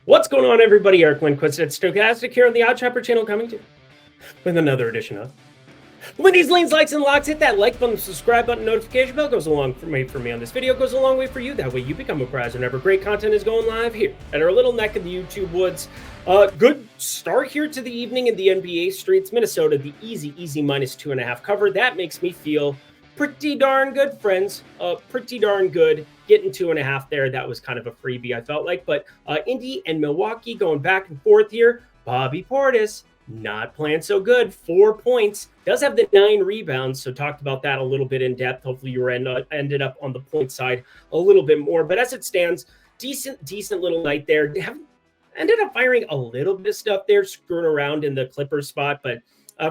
What's going on, everybody? Eric Lindquist at Stochastic here on the Odd Chopper channel, coming to you with another edition of Lindy's Lanes, Likes, and Locks. Hit that like button, subscribe button, notification bell goes a long way for me on this video, goes a long way for you. That way you become a prize whenever great content is going live here at our little neck of the YouTube woods. Good start here to the evening in the NBA streets. Minnesota, the easy -2.5 cover. That makes me feel pretty darn good, friends. Pretty darn good. Getting 2.5 there. That was kind of a freebie, I felt like. But Indy and Milwaukee going back and forth here. Bobby Portis not playing so good. 4 points. Does have the 9 rebounds. So talked about that a little bit in depth. Hopefully you ended up on the point side a little bit more. But as it stands, decent little night there. Ended up firing a little bit of stuff there, screwing around in the Clippers spot. But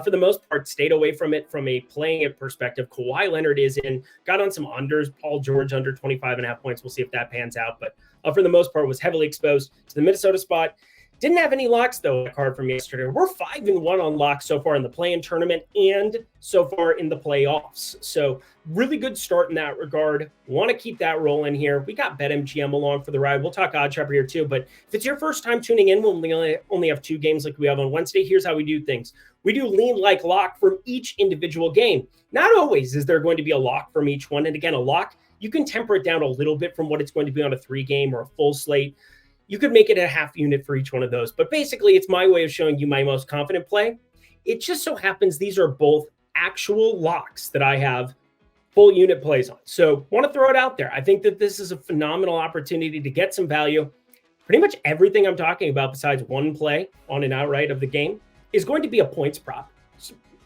for the most part, stayed away from it from a playing it perspective. Kawhi Leonard is in, got on some unders. Paul George under 25.5 points. We'll see if that pans out. But for the most part, was heavily exposed to the Minnesota spot. Didn't have any locks, though, that card from yesterday. We're 5-1 on locks so far in the play-in tournament and so far in the playoffs. So really good start in that regard. Want to keep that rolling here. We got BetMGM along for the ride. We'll talk Odd Chopper here, too. But if it's your first time tuning in, we'll only have 2 games like we have on Wednesday. Here's how we do things. We do lean like lock from each individual game. Not always is there going to be a lock from each one. And again, a lock, you can temper it down a little bit from what it's going to be on a 3-game or a full slate. You could make it a half unit for each one of those. But basically, it's my way of showing you my most confident play. It just so happens these are both actual locks that I have full unit plays on. So want to throw it out there. I think that this is a phenomenal opportunity to get some value. Pretty much everything I'm talking about besides one play on an outright of the game is going to be a points prop.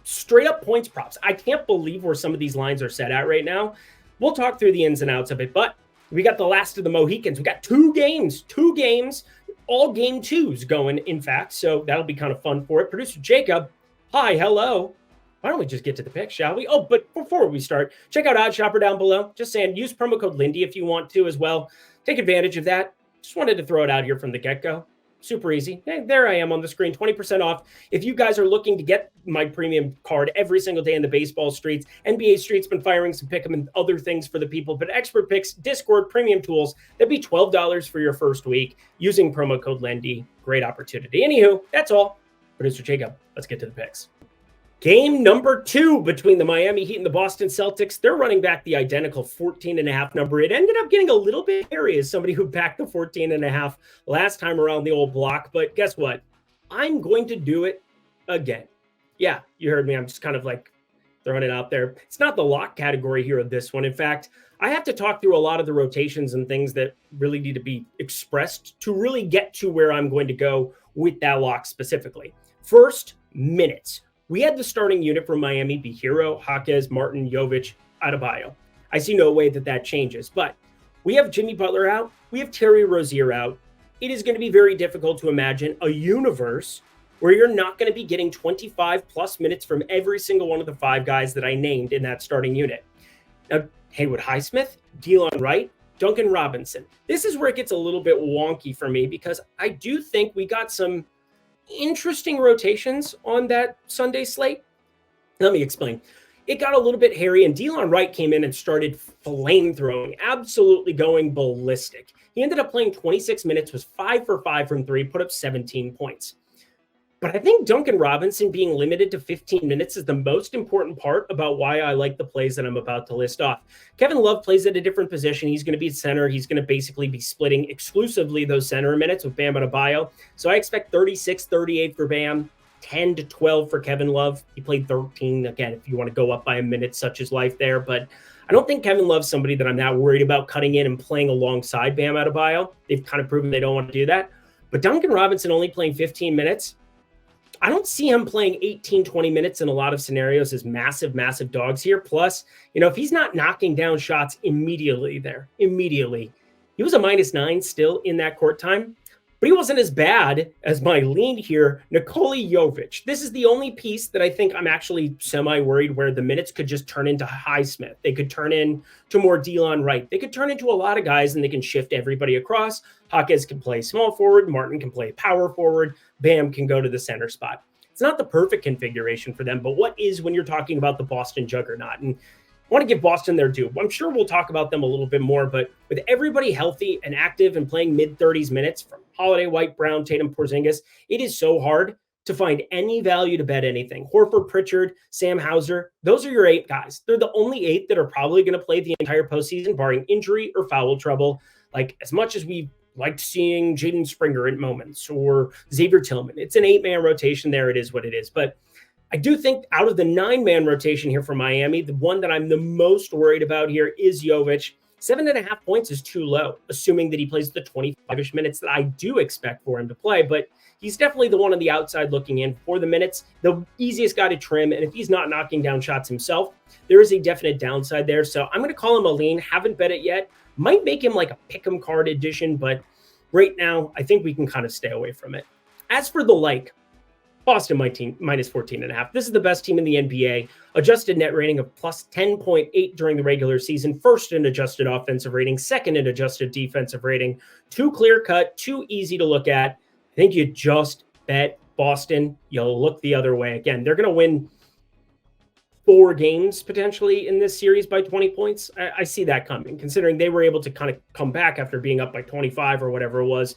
Straight up points props. I can't believe where some of these lines are set at right now. We'll talk through the ins and outs of it, but we got the last of the Mohicans. We got 2 games, all game 2s going, in fact. So that'll be kind of fun for it. Producer Jacob, hi, hello. Why don't we just get to the pick, shall we? Oh, but before we start, check out Odd Chopper down below. Just saying, use promo code Lindy if you want to as well. Take advantage of that. Just wanted to throw it out here from the get-go. Super easy. Hey, there I am on the screen, 20% off. If you guys are looking to get my premium card every single day in the baseball streets, NBA streets been firing some pick 'em and other things for the people, but expert picks, Discord, premium tools, that'd be $12 for your first week using promo code Lindy. Great opportunity. Anywho, that's all. Producer Jacob, let's get to the picks. Game number 2 between the Miami Heat and the Boston Celtics. They're running back the identical 14.5 number. It ended up getting a little bit hairy as somebody who backed the 14.5 last time around the old block. But guess what? I'm going to do it again. Yeah, you heard me. I'm just kind of like throwing it out there. It's not the lock category here of this one. In fact, I have to talk through a lot of the rotations and things that really need to be expressed to really get to where I'm going to go with that lock specifically. First, minutes. We had the starting unit for Miami be Hero, Jaquez, Martin, Jovic, Adebayo. I see no way that changes, but we have Jimmy Butler out. We have Terry Rozier out. It is going to be very difficult to imagine a universe where you're not going to be getting 25 plus minutes from every single one of the 5 guys that I named in that starting unit. Now, Haywood Highsmith, Delon Wright, Duncan Robinson. This is where it gets a little bit wonky for me because I do think we got some interesting rotations on that Sunday slate. Let me explain. It got a little bit hairy, and Delon Wright came in and started flamethrowing, absolutely going ballistic. He ended up playing 26 minutes, was 5 for 5 from 3, put up 17 points. But I think Duncan Robinson being limited to 15 minutes is the most important part about why I like the plays that I'm about to list off. Kevin Love plays at a different position. He's going to be center. He's going to basically be splitting exclusively those center minutes with Bam Adebayo. So I expect 36, 38 for Bam, 10 to 12 for Kevin Love. He played 13. Again, if you want to go up by a minute, such is life there. But I don't think Kevin Love's somebody that I'm that worried about cutting in and playing alongside Bam Adebayo. They've kind of proven they don't want to do that. But Duncan Robinson only playing 15 minutes. I don't see him playing 18, 20 minutes in a lot of scenarios as massive dogs here. Plus, if he's not knocking down shots immediately, he was a -9 still in that court time. But he wasn't as bad as my lean here, Nikola Jovic. This is the only piece that I think I'm actually semi-worried where the minutes could just turn into Highsmith. They could turn into more Delon Wright. They could turn into a lot of guys, and they can shift everybody across. Jaquez can play small forward. Martin can play power forward. Bam can go to the center spot. It's not the perfect configuration for them, but what is when you're talking about the Boston juggernaut? And want to give Boston their due. I'm sure we'll talk about them a little bit more, but with everybody healthy and active and playing mid-30s minutes from Holiday, White, Brown, Tatum, Porzingis, it is so hard to find any value to bet anything. Horford, Pritchard, Sam Hauser, those are your 8 guys. They're the only 8 that are probably going to play the entire postseason, barring injury or foul trouble. Like, as much as we liked seeing Jaden Springer at moments or Xavier Tillman, it's an 8-man rotation there. It is what it is. But I do think out of the 9-man rotation here for Miami, the one that I'm the most worried about here is Jovic. 7.5 points is too low, assuming that he plays the 25-ish minutes that I do expect for him to play. But he's definitely the one on the outside looking in for the minutes, the easiest guy to trim. And if he's not knocking down shots himself, there is a definite downside there. So I'm going to call him a lean. Haven't bet it yet. Might make him like a pick'em card edition, but right now I think we can kind of stay away from it. As for the like, Boston minus 14.5. This is the best team in the NBA. Adjusted net rating of plus 10.8 during the regular season. First in adjusted offensive rating. Second in adjusted defensive rating. Too clear cut. Too easy to look at. I think you just bet Boston. You'll look the other way. Again, they're going to win 4 games potentially in this series by 20 points. I see that coming, considering they were able to kind of come back after being up by 25 or whatever it was.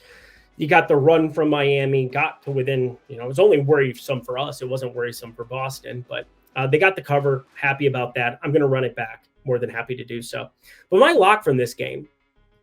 You got the run from Miami, got to within, it was only worrisome for us. It wasn't worrisome for Boston, but they got the cover. Happy about that. I'm going to run it back. More than happy to do so. But my lock from this game,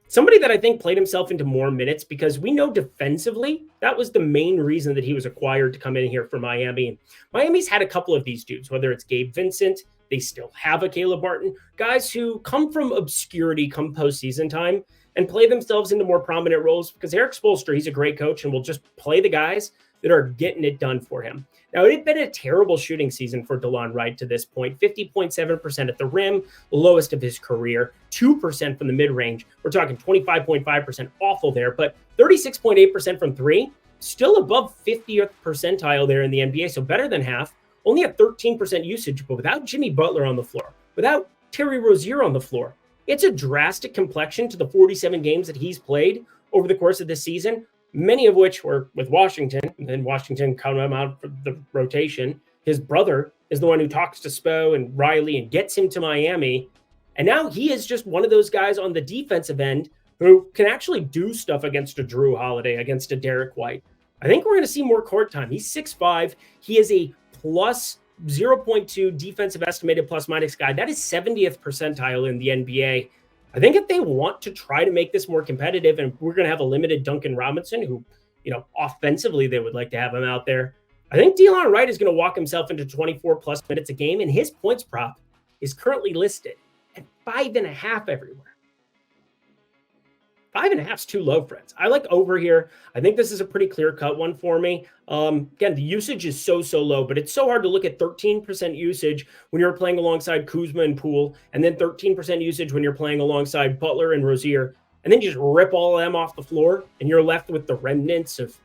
somebody that I think played himself into more minutes, because we know defensively that was the main reason that he was acquired to come in here for Miami. And Miami's had a couple of these dudes, whether it's Gabe Vincent, they still have a Caleb Martin, guys who come from obscurity come postseason time and play themselves into more prominent roles, because Eric Spoelstra, he's a great coach and will just play the guys that are getting it done for him. Now, it had been a terrible shooting season for DeLon Wright to this point. 50.7% at the rim, lowest of his career. 2% from the mid-range. We're talking 25.5% awful there, but 36.8% from 3, still above 50th percentile there in the NBA, so better than half. Only a 13% usage, but without Jimmy Butler on the floor, without Terry Rozier on the floor, it's a drastic complexion to the 47 games that he's played over the course of this season, many of which were with Washington, and then Washington cut him out for the rotation. His brother is the one who talks to Spo and Riley and gets him to Miami. And now he is just one of those guys on the defensive end who can actually do stuff against a Drew Holiday, against a Derek White. I think we're going to see more court time. He's 6'5". He is a plus 0.2 defensive estimated plus minus guy. That is 70th percentile in the NBA. I think if they want to try to make this more competitive, and we're going to have a limited Duncan Robinson, who, offensively they would like to have him out there. I think DeLon Wright is going to walk himself into 24 plus minutes a game, and his points prop is currently listed at 5.5 everywhere. 5.5 is too low, friends. I like over here. I think this is a pretty clear-cut one for me. Again, the usage is so low, but it's so hard to look at 13% usage when you're playing alongside Kuzma and Poole, and then 13% usage when you're playing alongside Butler and Rozier, and then just rip all of them off the floor, and you're left with the remnants of,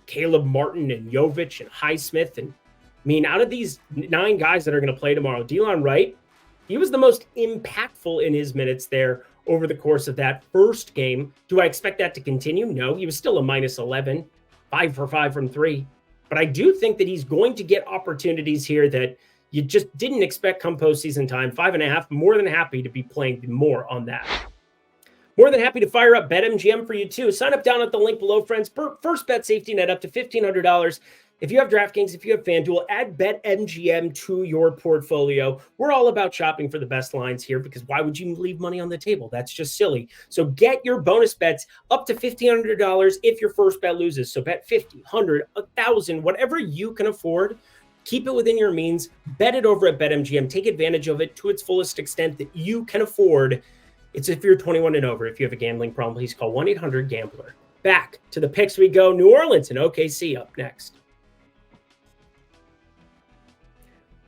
Caleb Martin and Jovic and Highsmith. And out of these 9 guys that are going to play tomorrow, DeLon Wright, he was the most impactful in his minutes there over the course of that first game. Do I expect that to continue? No, he was still a minus 11, 5 for 5 from 3. But I do think that he's going to get opportunities here that you just didn't expect come postseason time. 5.5, more than happy to be playing more on that. More than happy to fire up BetMGM for you too. Sign up down at the link below, friends. First bet safety net up to $1,500. If you have DraftKings, if you have FanDuel, add BetMGM to your portfolio. We're all about shopping for the best lines here, because why would you leave money on the table? That's just silly. So get your bonus bets up to $1,500 if your first bet loses. So bet 50, 100, 1,000, whatever you can afford. Keep it within your means. Bet it over at BetMGM. Take advantage of it to its fullest extent that you can afford. It's if you're 21 and over. If you have a gambling problem, please call 1-800-GAMBLER. Back to the picks we go. New Orleans and OKC up next.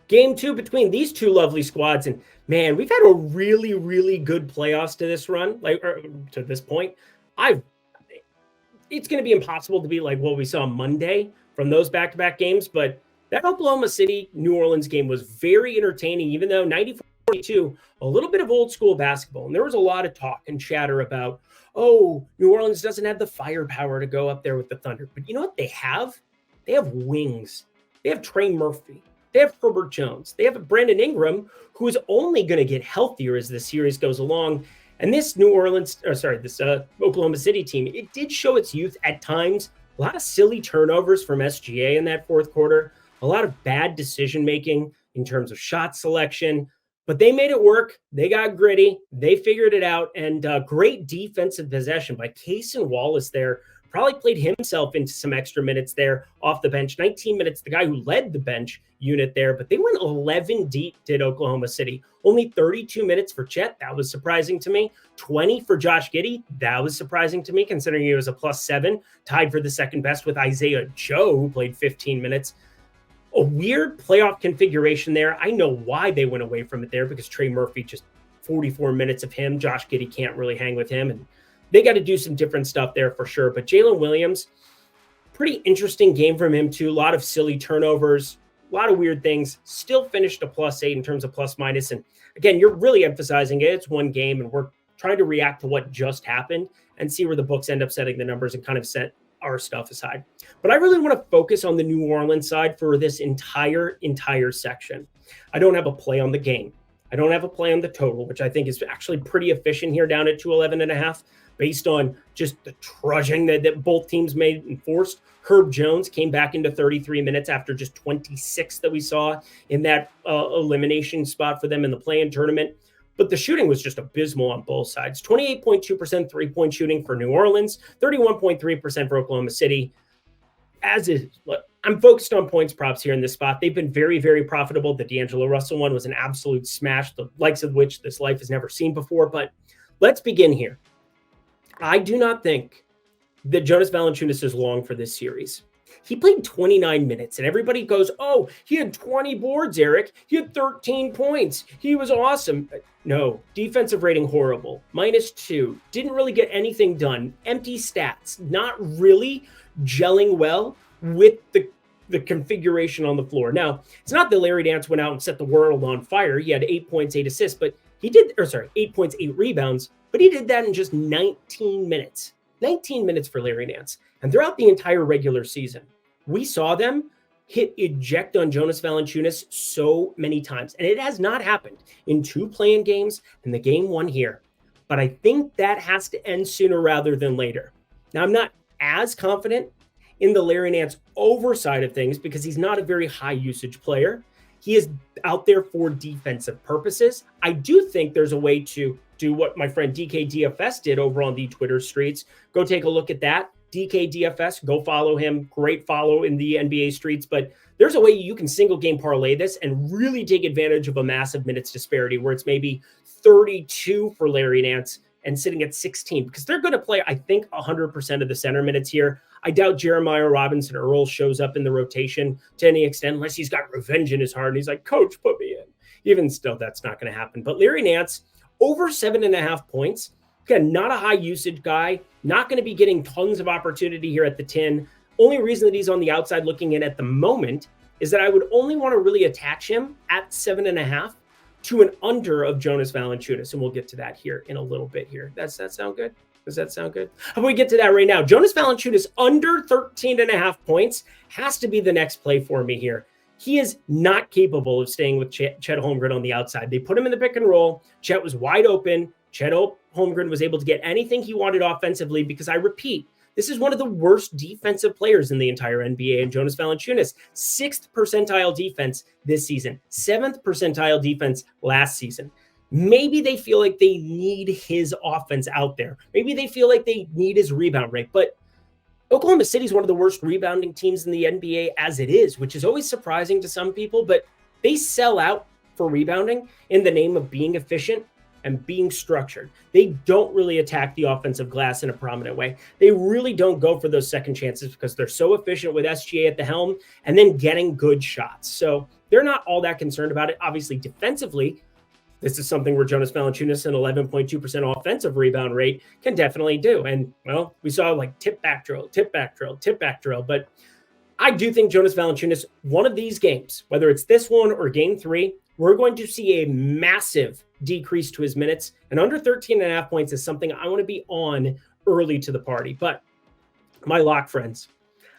Game 2 between these two lovely squads. And man, we've had a really, really good playoffs to this run, to this point. It's going to be impossible to be like what we saw Monday from those back-to-back games, but that Oklahoma City New Orleans game was very entertaining, even though 94-42, a little bit of old school basketball. And there was a lot of talk and chatter about, New Orleans doesn't have the firepower to go up there with the Thunder. But you know what they have? They have wings. They have Trey Murphy. They have Herbert Jones. They have a Brandon Ingram who is only going to get healthier as the series goes along. And this Oklahoma City team, it did show its youth at times. A lot of silly turnovers from SGA in that fourth quarter. A lot of bad decision-making in terms of shot selection. But they made it work. They got gritty. They figured it out. And great defensive possession by Cason Wallace there. Probably played himself into some extra minutes there off the bench. 19 minutes, the guy who led the bench unit there. But they went 11 deep, did Oklahoma City. Only 32 minutes for Chet. That was surprising to me. 20 for Josh Giddey. That was surprising to me, considering he was a +7. Tied for the second best with Isaiah Joe, who played 15 minutes. A weird playoff configuration there. I know why they went away from it there, because Trey Murphy, just 44 minutes of him. Josh Giddey can't really hang with him. And they got to do some different stuff there for sure. But Jalen Williams, pretty interesting game from him too. A lot of silly turnovers, a lot of weird things. Still finished a +8 in terms of plus minus. And again, you're really emphasizing it. It's one game, and we're trying to react to what just happened and see where the books end up setting the numbers and kind of set our stuff aside. But I really want to focus on the New Orleans side for this entire section. I don't have a play on the game. I don't have a play on the total, which I think is actually pretty efficient here down at 211.5, based on just the trudging that both teams made and forced. Herb Jones came back into 33 minutes after just 26 that we saw in that elimination spot for them in the play-in tournament. But the shooting was just abysmal on both sides. 28.2% three-point shooting for New Orleans, 31.3% for Oklahoma City. I'm focused on points props here in this spot. They've been very, very profitable. The D'Angelo Russell one was an absolute smash, the likes of which this life has never seen before. But let's begin here. I do not think that Jonas Valanciunas is long for this series. He played 29 minutes, and everybody goes, oh, he had 20 boards, Eric. He had 13 points. He was awesome. No, defensive rating horrible. -2. Didn't really get anything done. Empty stats. Not really gelling well with the configuration on the floor. Now, it's not that Larry Nance went out and set the world on fire. He had 8 points, 8 assists, but 8 points, 8 rebounds, but he did that in just 19 minutes. 19 minutes for Larry Nance. And throughout the entire regular season, we saw them hit eject on Jonas Valanciunas so many times. And it has not happened in 2 play-in games and the game 1 here. But I think that has to end sooner rather than later. Now, I'm not as confident in the Larry Nance overside of things because he's not a very high usage player. He is out there for defensive purposes. I do think there's a way to do what my friend DKDFS did over on the Twitter streets. Go take a look at that. DKDFS, go follow him. Great follow in the NBA streets. But there's a way you can single game parlay this and really take advantage of a massive minutes disparity where it's maybe 32 for Larry Nance and sitting at 16, because they're going to play, I think, 100% of the center minutes here. I doubt Jeremiah Robinson Earl shows up in the rotation to any extent unless he's got revenge in his heart and he's like, coach, put me in. Even still, that's not going to happen. But Larry Nance, over 7.5 points. Again, not a high usage guy, not going to be getting tons of opportunity here at the 10. Only reason that he's on the outside looking in at the moment is that I would only want to really attach him at 7.5 to an under of Jonas Valanciunas. And we'll get to that here in a little bit here. Does that sound good? Does that sound good? How about we get to that right now? Jonas Valanciunas under 13.5 points has to be the next play for me here. He is not capable of staying with Chet Holmgren on the outside. They put him in the pick and roll. Chet was wide open. Chet Holmgren was able to get anything he wanted offensively because, I repeat, this is one of the worst defensive players in the entire NBA, and Jonas Valanciunas, 6th percentile defense this season, 7th percentile defense last season. Maybe they feel like they need his offense out there. Maybe they feel like they need his rebound rate, but Oklahoma City is one of the worst rebounding teams in the NBA as it is, which is always surprising to some people, but they sell out for rebounding in the name of being efficient and being structured. They don't really attack the offensive glass in a prominent way. They really don't go for those second chances because they're so efficient with SGA at the helm and then getting good shots. So they're not all that concerned about it. Obviously, defensively, this is something where Jonas Valanciunas, an 11.2% offensive rebound rate, can definitely do. And, well, we saw like tip back drill. But I do think Jonas Valanciunas, one of these games, whether it's this one or game 3, we're going to see a massive decrease to his minutes. And under 13.5 points is something I want to be on early to the party. But my lock, friends,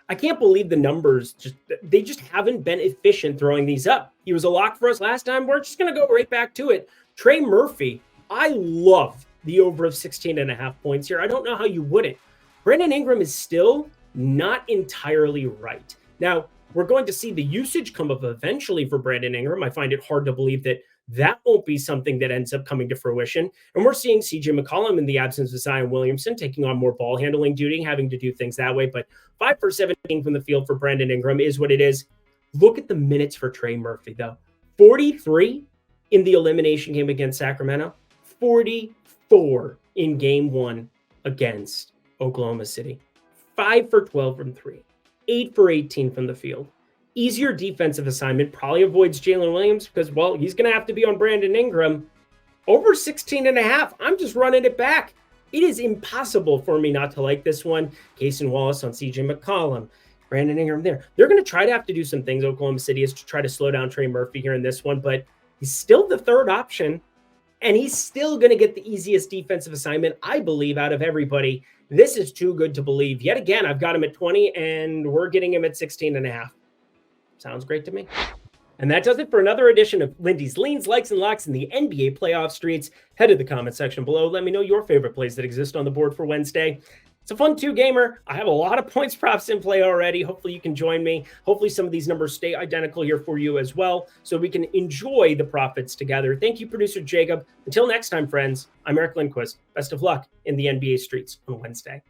I can't believe the numbers they just haven't been efficient throwing these up. He was a lock for us last time. We're just going to go right back to it. Trey Murphy, I love the over of 16.5 points here. I don't know how you wouldn't. Brandon Ingram is still not entirely right. Now, we're going to see the usage come up eventually for Brandon Ingram. I find it hard to believe that won't be something that ends up coming to fruition. And we're seeing CJ McCollum in the absence of Zion Williamson taking on more ball handling duty, having to do things that way. But 5 for 17 from the field for Brandon Ingram is what it is. Look at the minutes for Trey Murphy, though. 43 in the elimination game against Sacramento, 44 in game 1 against Oklahoma City. 5 for 12 from 3, 8 for 18 from the field. Easier defensive assignment, probably avoids Jalen Williams because, well, he's going to have to be on Brandon Ingram. Over 16.5, I'm just running it back. It is impossible for me not to like this one. Cason Wallace on CJ McCollum, Brandon Ingram there. They're going to try to have to do some things, Oklahoma City, is to try to slow down Trey Murphy here in this one, but he's still the third option, and he's still going to get the easiest defensive assignment, I believe, out of everybody. This is too good to believe. Yet again, I've got him at 20, and we're getting him at 16.5. Sounds great to me. And that does it for another edition of Lindy's Leans, Likes, and Locks in the NBA playoff streets. Head to the comment section below. Let me know your favorite plays that exist on the board for Wednesday. It's a fun 2-gamer. I have a lot of points props in play already. Hopefully you can join me. Hopefully some of these numbers stay identical here for you as well, so we can enjoy the profits together. Thank you, producer Jacob. Until next time, friends, I'm Eric Lindquist. Best of luck in the NBA streets on Wednesday.